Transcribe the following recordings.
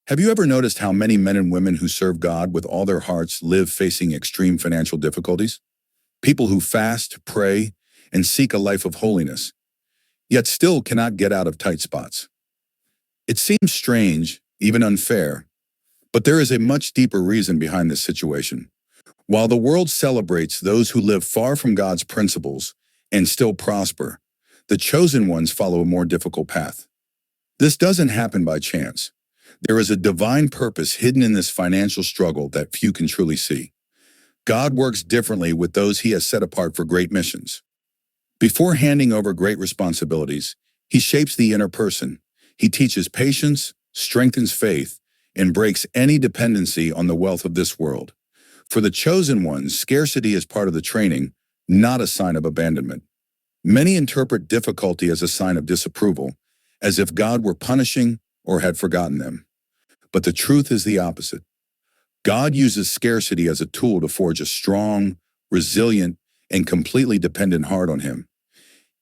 Have you ever noticed how many men and women who serve God with all their hearts live facing extreme financial difficulties? People who fast, pray, and seek a life of holiness, yet still cannot get out of tight spots. It seems strange, even unfair, but there is a much deeper reason behind this situation. While the world celebrates those who live far from God's principles and still prosper, the chosen ones follow a more difficult path. This doesn't happen by chance. There is a divine purpose hidden in this financial struggle that few can truly see. God works differently with those he has set apart for great missions. Before handing over great responsibilities, he shapes the inner person. He teaches patience, strengthens faith, and breaks any dependency on the wealth of this world. For the chosen ones, scarcity is part of the training, not a sign of abandonment. Many interpret difficulty as a sign of disapproval, as if God were punishing or had forgotten them. But the truth is the opposite. God uses scarcity as a tool to forge a strong, resilient, and completely dependent heart on him.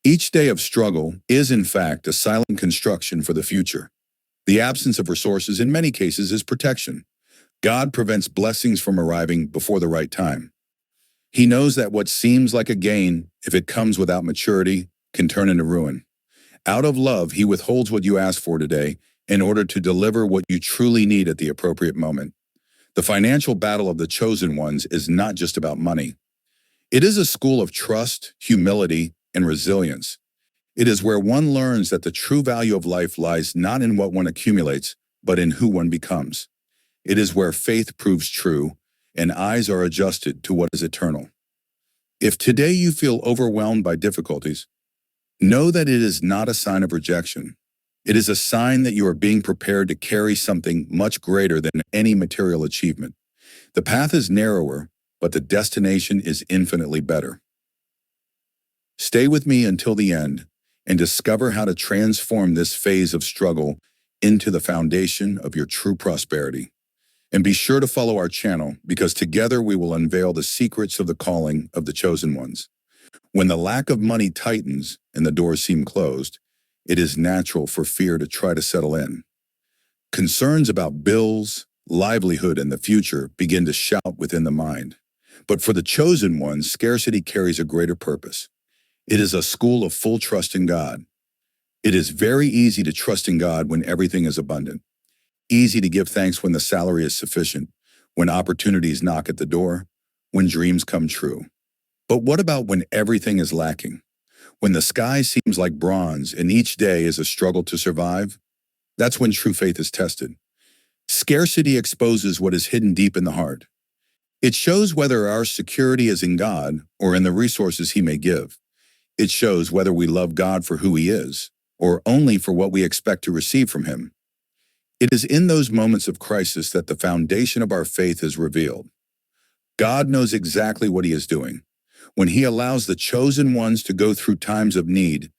Each day of struggle is, in fact, a silent construction for the future. The absence of resources in many cases is protection. God prevents blessings from arriving before the right time. He knows that what seems like a gain, if it comes without maturity, can turn into ruin. Out of love, he withholds what you ask for today in order to deliver what you truly need at the appropriate moment. The financial battle of the chosen ones is not just about money. It is a school of trust, humility, and resilience. It is where one learns that the true value of life lies not in what one accumulates, but in who one becomes. It is where faith proves true, and eyes are adjusted to what is eternal. If today you feel overwhelmed by difficulties, know that it is not a sign of rejection. It is a sign that you are being prepared to carry something much greater than any material achievement. The path is narrower, but the destination is infinitely better. Stay with me until the end and discover how to transform this phase of struggle into the foundation of your true prosperity. And be sure to follow our channel, because together we will unveil the secrets of the calling of the chosen ones. When the lack of money tightens and the doors seem closed, it is natural for fear to try to settle in. Concerns about bills, livelihood, and the future begin to shout within the mind. But for the chosen ones, scarcity carries a greater purpose. It is a school of full trust in God. It is very easy to trust in God when everything is abundant. Easy to give thanks when the salary is sufficient, when opportunities knock at the door, when dreams come true. But what about when everything is lacking? When the sky seems like bronze and each day is a struggle to survive? That's when true faith is tested. Scarcity exposes what is hidden deep in the heart. It shows whether our security is in God or in the resources he may give. It shows whether we love God for who he is, or only for what we expect to receive from him. It is in those moments of crisis that the foundation of our faith is revealed. God knows exactly what he is doing. When he allows the chosen ones to go through times of need,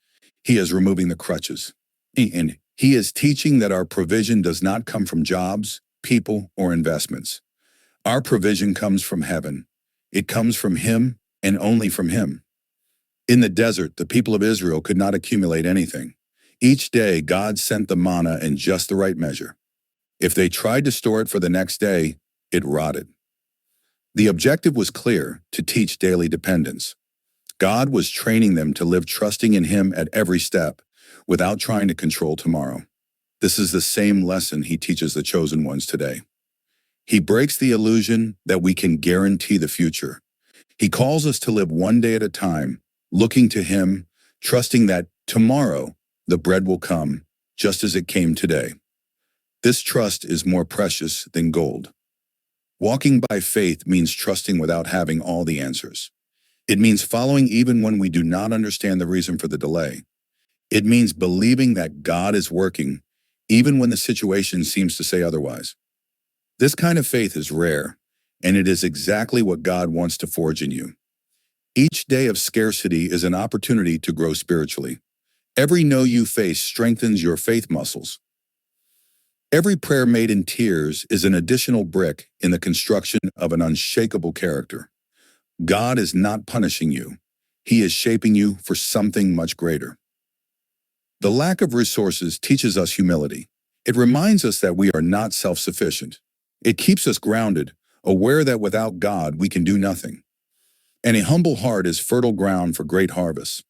he is removing the crutches. And he is teaching that our provision does not come from jobs, people, or investments. Our provision comes from heaven. It comes from him and only from him. In the desert, the people of Israel could not accumulate anything. Each day, God sent the manna in just the right measure. If they tried to store it for the next day, it rotted. The objective was clear: to teach daily dependence. God was training them to live trusting in him at every step, without trying to control tomorrow. This is the same lesson he teaches the chosen ones today. He breaks the illusion that we can guarantee the future. He calls us to live one day at a time, looking to him, trusting that tomorrow the bread will come, just as it came today. This trust is more precious than gold. Walking by faith means trusting without having all the answers. It means following even when we do not understand the reason for the delay. It means believing that God is working, even when the situation seems to say otherwise. This kind of faith is rare, and it is exactly what God wants to forge in you. Each day of scarcity is an opportunity to grow spiritually. Every no you face strengthens your faith muscles. Every prayer made in tears is an additional brick in the construction of an unshakable character. God is not punishing you. He is shaping you for something much greater. The lack of resources teaches us humility. It reminds us that we are not self-sufficient. It keeps us grounded, aware that without God we can do nothing. And a humble heart is fertile ground for great harvests.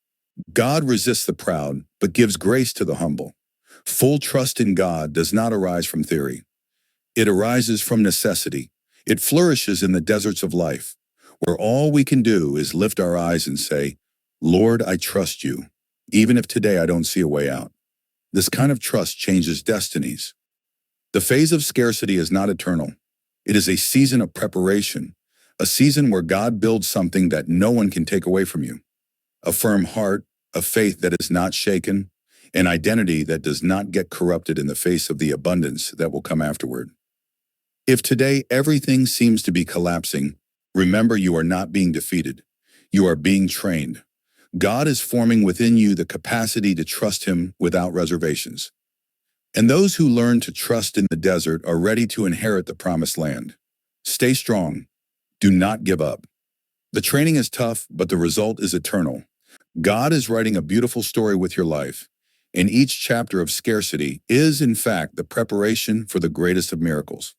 God resists the proud, but gives grace to the humble. Full trust in God does not arise from theory. It arises from necessity. It flourishes in the deserts of life, where all we can do is lift our eyes and say, Lord, I trust you, even if today I don't see a way out. This kind of trust changes destinies. The phase of scarcity is not eternal. It is a season of preparation, a season where God builds something that no one can take away from you. A firm heart, a faith that is not shaken, an identity that does not get corrupted in the face of the abundance that will come afterward. If today everything seems to be collapsing, remember you are not being defeated. You are being trained. God is forming within you the capacity to trust Him without reservations. And those who learn to trust in the desert are ready to inherit the promised land. Stay strong. Do not give up. The training is tough, but the result is eternal. God is writing a beautiful story with your life, and each chapter of scarcity is, in fact, the preparation for the greatest of miracles.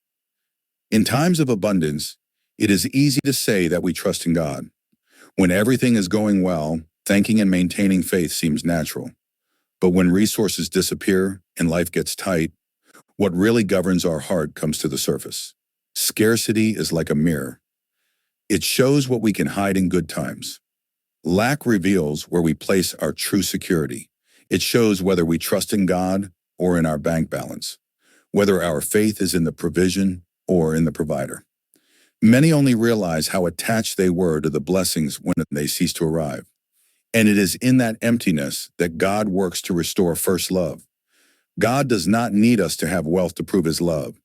In times of abundance, it is easy to say that we trust in God. When everything is going well, thanking and maintaining faith seems natural. But when resources disappear and life gets tight, what really governs our heart comes to the surface. Scarcity is like a mirror. It shows what we can hide in good times. Lack reveals where we place our true security. It shows whether we trust in God or in our bank balance, whether our faith is in the provision or in the provider. Many only realize how attached they were to the blessings when they cease to arrive. And it is in that emptiness that God works to restore first love. God does not need us to have wealth to prove His love.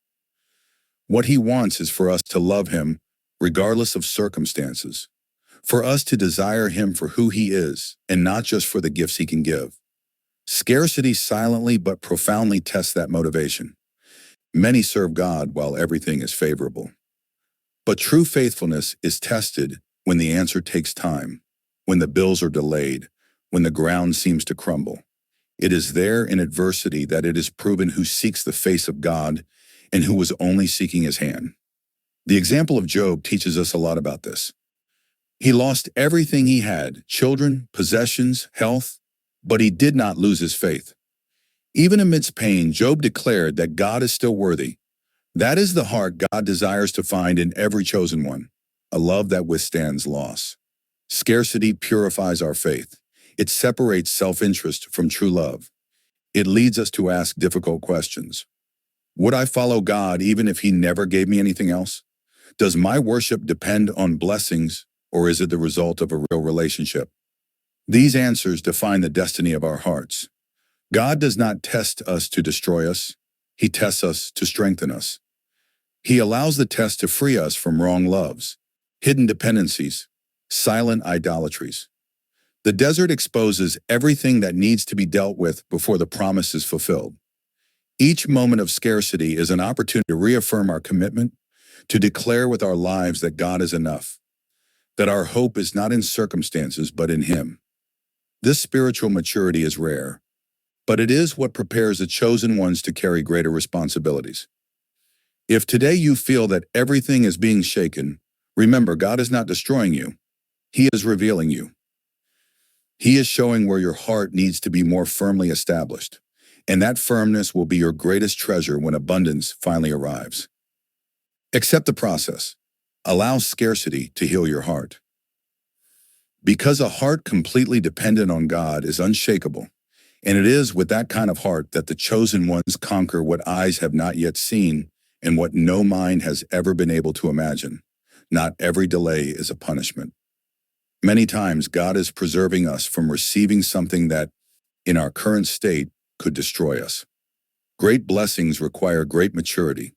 What He wants is for us to love Him regardless of circumstances, for us to desire Him for who He is and not just for the gifts He can give. Scarcity silently but profoundly tests that motivation. Many serve God while everything is favorable. But true faithfulness is tested when the answer takes time, when the bills are delayed, when the ground seems to crumble. It is there in adversity that it is proven who seeks the face of God and who was only seeking His hand. The example of Job teaches us a lot about this. He lost everything he had, children, possessions, health, but he did not lose his faith. Even amidst pain, Job declared that God is still worthy. That is the heart God desires to find in every chosen one, a love that withstands loss. Scarcity purifies our faith. It separates self-interest from true love. It leads us to ask difficult questions. Would I follow God even if He never gave me anything else? Does my worship depend on blessings, or is it the result of a real relationship? These answers define the destiny of our hearts. God does not test us to destroy us. He tests us to strengthen us. He allows the test to free us from wrong loves, hidden dependencies, silent idolatries. The desert exposes everything that needs to be dealt with before the promise is fulfilled. Each moment of scarcity is an opportunity to reaffirm our commitment, to declare with our lives that God is enough, that our hope is not in circumstances but in Him. This spiritual maturity is rare, but it is what prepares the chosen ones to carry greater responsibilities. If today you feel that everything is being shaken, remember God is not destroying you. He is revealing you. He is showing where your heart needs to be more firmly established, and that firmness will be your greatest treasure when abundance finally arrives. Accept the process. Allow scarcity to heal your heart. Because a heart completely dependent on God is unshakable, and it is with that kind of heart that the chosen ones conquer what eyes have not yet seen and what no mind has ever been able to imagine. Not every delay is a punishment. Many times God is preserving us from receiving something that, in our current state, could destroy us. Great blessings require great maturity.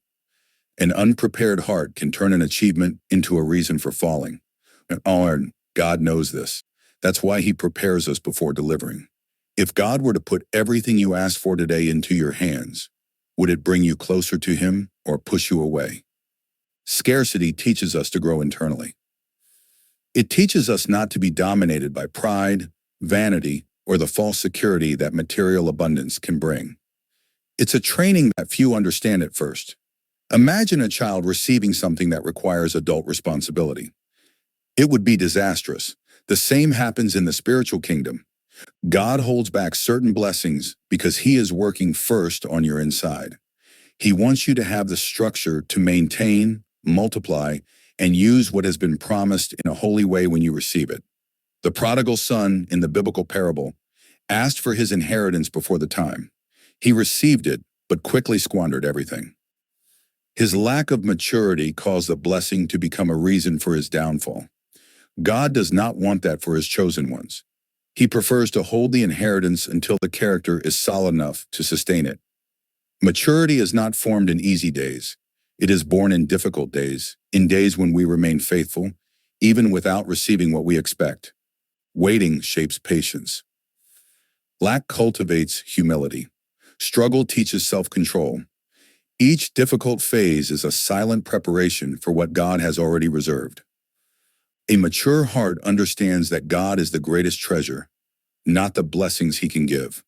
An unprepared heart can turn an achievement into a reason for falling. And God knows this. That's why He prepares us before delivering. If God were to put everything you asked for today into your hands, would it bring you closer to Him or push you away? Scarcity teaches us to grow internally. It teaches us not to be dominated by pride, vanity, or the false security that material abundance can bring. It's a training that few understand at first. Imagine a child receiving something that requires adult responsibility. It would be disastrous. The same happens in the spiritual kingdom. God holds back certain blessings because He is working first on your inside. He wants you to have the structure to maintain, multiply, and use what has been promised in a holy way when you receive it. The prodigal son in the biblical parable asked for his inheritance before the time. He received it, but quickly squandered everything. His lack of maturity caused the blessing to become a reason for his downfall. God does not want that for His chosen ones. He prefers to hold the inheritance until the character is solid enough to sustain it. Maturity is not formed in easy days. It is born in difficult days, in days when we remain faithful, even without receiving what we expect. Waiting shapes patience. Lack cultivates humility. Struggle teaches self-control. Each difficult phase is a silent preparation for what God has already reserved. A mature heart understands that God is the greatest treasure, not the blessings He can give.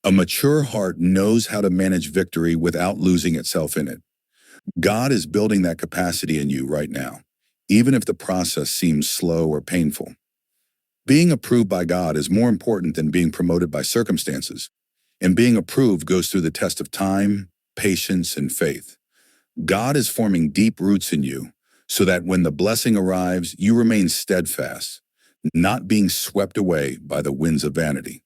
A mature heart knows how to manage victory without losing itself in it. God is building that capacity in you right now, even if the process seems slow or painful. Being approved by God is more important than being promoted by circumstances, and being approved goes through the test of time, patience, and faith. God is forming deep roots in you, so that when the blessing arrives, you remain steadfast, not being swept away by the winds of vanity.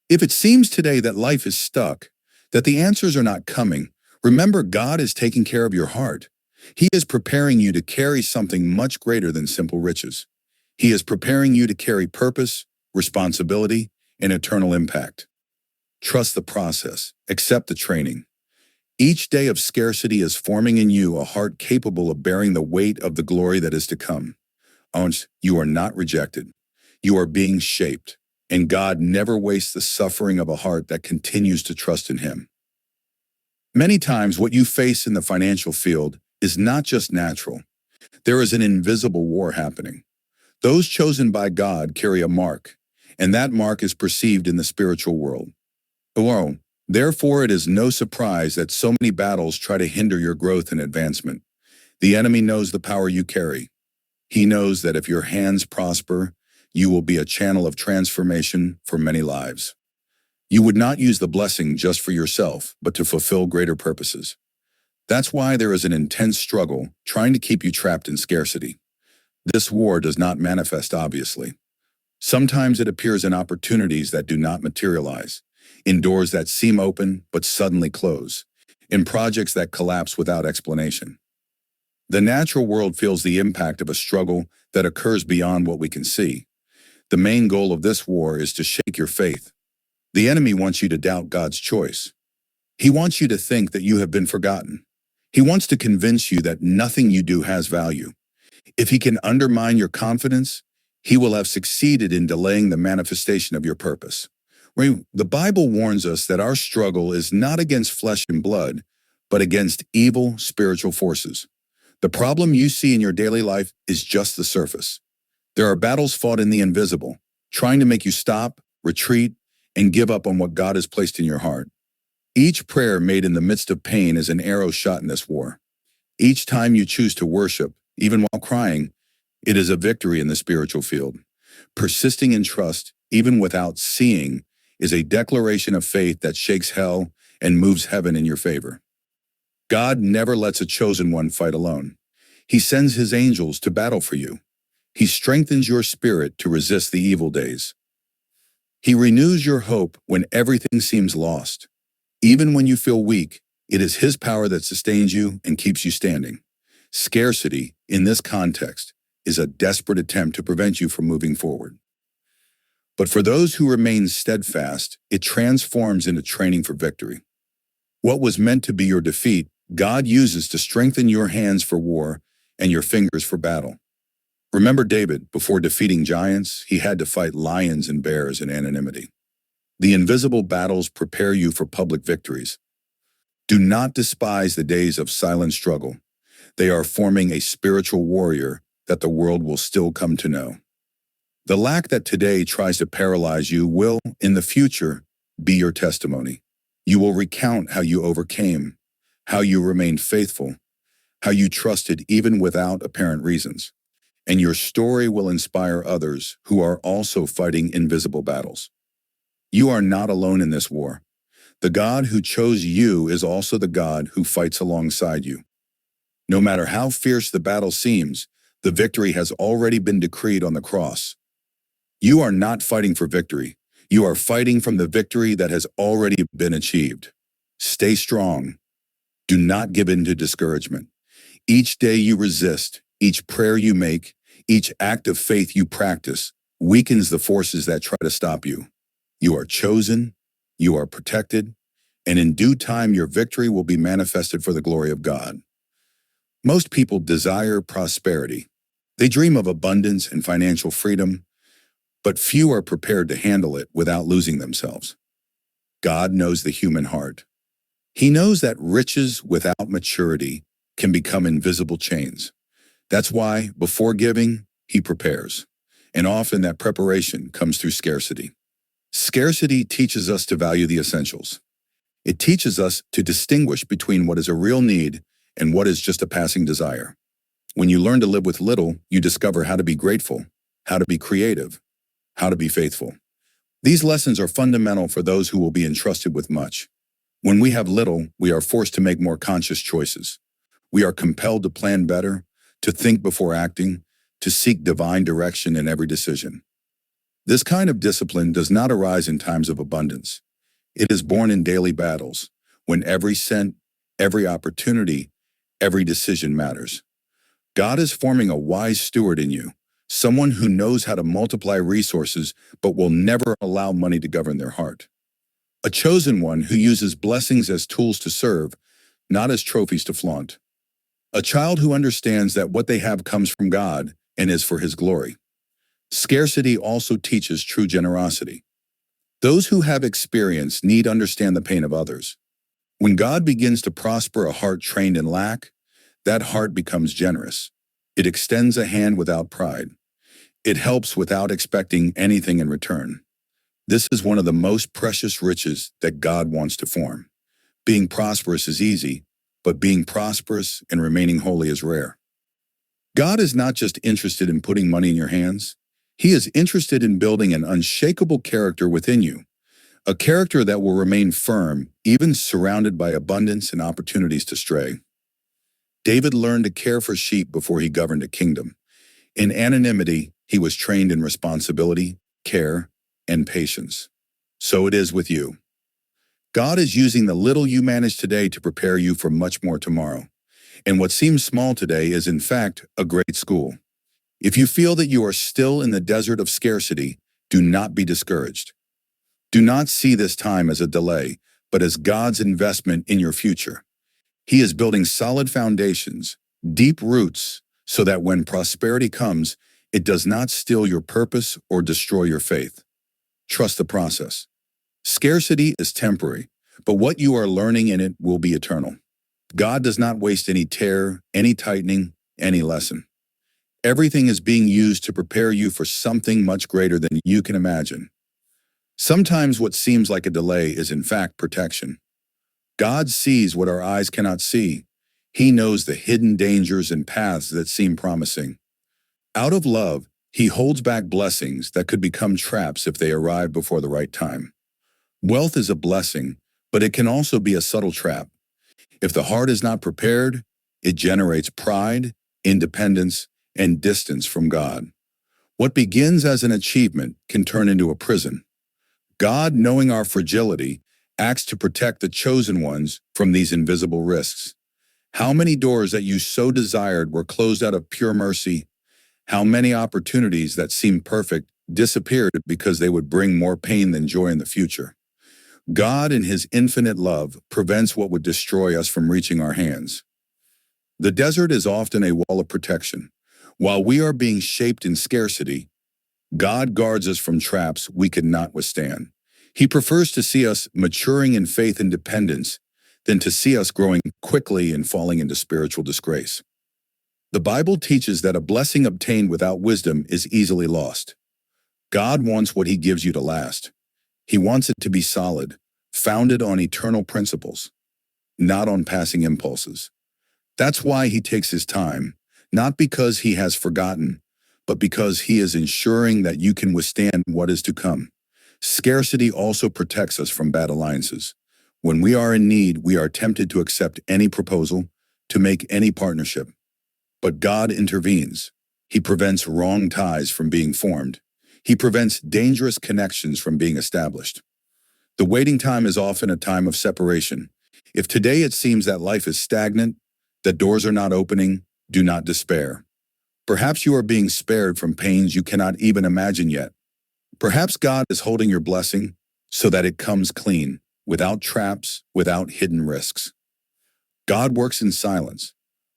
If it seems today that life is stuck, that the answers are not coming, remember God is taking care of your heart. He is preparing you to carry something much greater than simple riches. He is preparing you to carry purpose, responsibility, and eternal impact. Trust the process. Accept the training. Each day of scarcity is forming in you a heart capable of bearing the weight of the glory that is to come. You are not rejected. You are being shaped, and God never wastes the suffering of a heart that continues to trust in Him. Many times what you face in the financial field is not just natural. There is an invisible war happening. Those chosen by God carry a mark, and that mark is perceived in the spiritual world. Therefore, it is no surprise that so many battles try to hinder your growth and advancement. The enemy knows the power you carry. He knows that if your hands prosper, you will be a channel of transformation for many lives. You would not use the blessing just for yourself, but to fulfill greater purposes. That's why there is an intense struggle trying to keep you trapped in scarcity. This war does not manifest obviously. Sometimes it appears in opportunities that do not materialize, in doors that seem open but suddenly close, in projects that collapse without explanation. The natural world feels the impact of a struggle that occurs beyond what we can see. The main goal of this war is to shake your faith. The enemy wants you to doubt God's choice. He wants you to think that you have been forgotten. He wants to convince you that nothing you do has value. If he can undermine your confidence, he will have succeeded in delaying the manifestation of your purpose. The Bible warns us that our struggle is not against flesh and blood, but against evil spiritual forces. The problem you see in your daily life is just the surface. There are battles fought in the invisible, trying to make you stop, retreat, and give up on what God has placed in your heart. Each prayer made in the midst of pain is an arrow shot in this war. Each time you choose to worship, even while crying, it is a victory in the spiritual field. Persisting in trust, even without seeing, is a declaration of faith that shakes hell and moves heaven in your favor. God never lets a chosen one fight alone. He sends His angels to battle for you. He strengthens your spirit to resist the evil days. He renews your hope when everything seems lost. Even when you feel weak, it is His power that sustains you and keeps you standing. Scarcity, in this context, is a desperate attempt to prevent you from moving forward. But for those who remain steadfast, it transforms into training for victory. What was meant to be your defeat, God uses to strengthen your hands for war and your fingers for battle. Remember David, before defeating giants, he had to fight lions and bears in anonymity. The invisible battles prepare you for public victories. Do not despise the days of silent struggle. They are forming a spiritual warrior that the world will still come to know. The lack that today tries to paralyze you will, in the future, be your testimony. You will recount how you overcame, how you remained faithful, how you trusted even without apparent reasons. And your story will inspire others who are also fighting invisible battles. You are not alone in this war. The God who chose you is also the God who fights alongside you. No matter how fierce the battle seems, the victory has already been decreed on the cross. You are not fighting for victory. You are fighting from the victory that has already been achieved. Stay strong. Do not give in to discouragement. Each day you resist, each prayer you make, each act of faith you practice weakens the forces that try to stop you. You are chosen, you are protected, and in due time your victory will be manifested for the glory of God. Most people desire prosperity. They dream of abundance and financial freedom, but few are prepared to handle it without losing themselves. God knows the human heart. He knows that riches without maturity can become invisible chains. That's why, before giving, He prepares. And often that preparation comes through scarcity. Scarcity teaches us to value the essentials. It teaches us to distinguish between what is a real need and what is just a passing desire. When you learn to live with little, you discover how to be grateful, how to be creative, how to be faithful. These lessons are fundamental for those who will be entrusted with much. When we have little, we are forced to make more conscious choices. We are compelled to plan better, to think before acting, to seek divine direction in every decision. This kind of discipline does not arise in times of abundance. It is born in daily battles, when every cent, every opportunity, every decision matters. God is forming a wise steward in you, someone who knows how to multiply resources but will never allow money to govern their heart. A chosen one who uses blessings as tools to serve, not as trophies to flaunt. A child who understands that what they have comes from God and is for His glory. Scarcity also teaches true generosity. Those who have experience need understand the pain of others. When God begins to prosper a heart trained in lack, that heart becomes generous. It extends a hand without pride. It helps without expecting anything in return. This is one of the most precious riches that God wants to form. Being prosperous is easy, but being prosperous and remaining holy is rare. God is not just interested in putting money in your hands. He is interested in building an unshakable character within you, a character that will remain firm, even surrounded by abundance and opportunities to stray. David learned to care for sheep before he governed a kingdom. In anonymity, he was trained in responsibility, care, and patience. So it is with you. God is using the little you manage today to prepare you for much more tomorrow. And what seems small today is in fact a great school. If you feel that you are still in the desert of scarcity, do not be discouraged. Do not see this time as a delay, but as God's investment in your future. He is building solid foundations, deep roots, so that when prosperity comes, it does not steal your purpose or destroy your faith. Trust the process. Scarcity is temporary, but what you are learning in it will be eternal. God does not waste any tear, any tightening, any lesson. Everything is being used to prepare you for something much greater than you can imagine. Sometimes what seems like a delay is in fact protection. God sees what our eyes cannot see. He knows the hidden dangers and paths that seem promising. Out of love, He holds back blessings that could become traps if they arrive before the right time. Wealth is a blessing, but it can also be a subtle trap. If the heart is not prepared, it generates pride, independence, and distance from God. What begins as an achievement can turn into a prison. God, knowing our fragility, acts to protect the chosen ones from these invisible risks. How many doors that you so desired were closed out of pure mercy? How many opportunities that seemed perfect disappeared because they would bring more pain than joy in the future? God, in His infinite love, prevents what would destroy us from reaching our hands. The desert is often a wall of protection. While we are being shaped in scarcity, God guards us from traps we could not withstand. He prefers to see us maturing in faith and dependence than to see us growing quickly and falling into spiritual disgrace. The Bible teaches that a blessing obtained without wisdom is easily lost. God wants what He gives you to last. He wants it to be solid, founded on eternal principles, not on passing impulses. That's why he takes his time, not because he has forgotten, but because he is ensuring that you can withstand what is to come. Scarcity also protects us from bad alliances. When we are in need, we are tempted to accept any proposal, to make any partnership. But God intervenes. He prevents wrong ties from being formed. He prevents dangerous connections from being established. The waiting time is often a time of separation. If today it seems that life is stagnant, that doors are not opening, do not despair. Perhaps you are being spared from pains you cannot even imagine yet. Perhaps God is holding your blessing so that it comes clean, without traps, without hidden risks. God works in silence.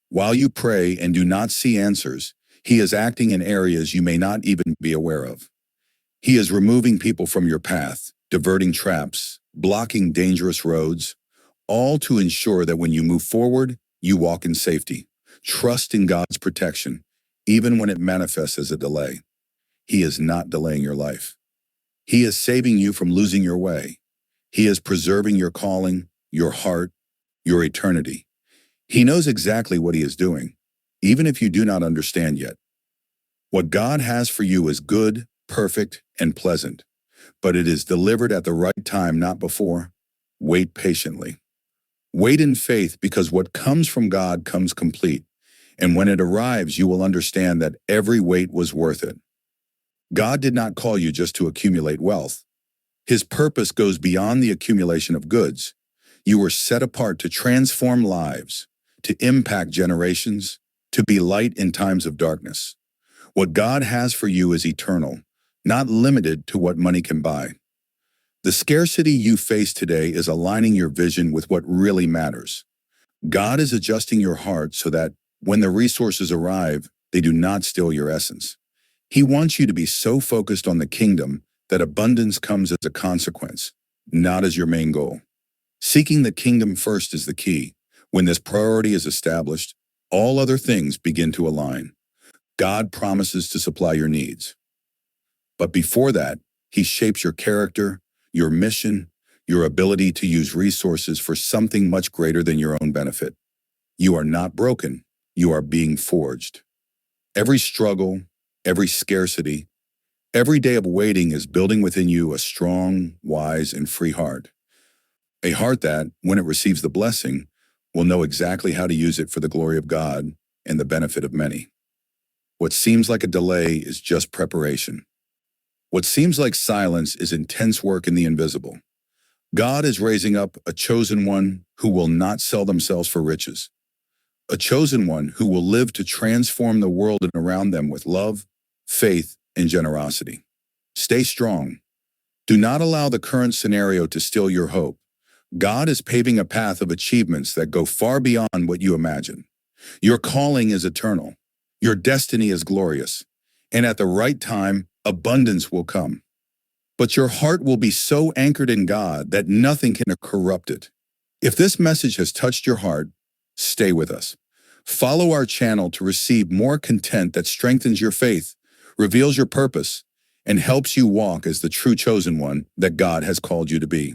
While you pray and do not see answers, He is acting in areas you may not even be aware of. He is removing people from your path, diverting traps, blocking dangerous roads, all to ensure that when you move forward, you walk in safety. Trust in God's protection, even when it manifests as a delay. He is not delaying your life. He is saving you from losing your way. He is preserving your calling, your heart, your eternity. He knows exactly what He is doing, even if you do not understand yet. What God has for you is good, perfect, and pleasant, but it is delivered at the right time, not before. Wait patiently. Wait in faith, because what comes from God comes complete, and when it arrives, you will understand that every wait was worth it. God did not call you just to accumulate wealth. His purpose goes beyond the accumulation of goods. You were set apart to transform lives, to impact generations, to be light in times of darkness. What God has for you is eternal, not limited to what money can buy. The scarcity you face today is aligning your vision with what really matters. God is adjusting your heart so that when the resources arrive, they do not steal your essence. He wants you to be so focused on the kingdom that abundance comes as a consequence, not as your main goal. Seeking the kingdom first is the key. When this priority is established, all other things begin to align. God promises to supply your needs. But before that, He shapes your character, your mission, your ability to use resources for something much greater than your own benefit. You are not broken. You are being forged. Every struggle, every scarcity, every day of waiting is building within you a strong, wise, and free heart. A heart that, when it receives the blessing, will know exactly how to use it for the glory of God and the benefit of many. What seems like a delay is just preparation. What seems like silence is intense work in the invisible. God is raising up a chosen one who will not sell themselves for riches. A chosen one who will live to transform the world and around them with love, faith, and generosity. Stay strong. Do not allow the current scenario to steal your hope. God is paving a path of achievements that go far beyond what you imagine. Your calling is eternal. Your destiny is glorious. And at the right time, abundance will come. But your heart will be so anchored in God that nothing can corrupt it. If this message has touched your heart, stay with us. Follow our channel to receive more content that strengthens your faith, reveals your purpose, and helps you walk as the true chosen one that God has called you to be.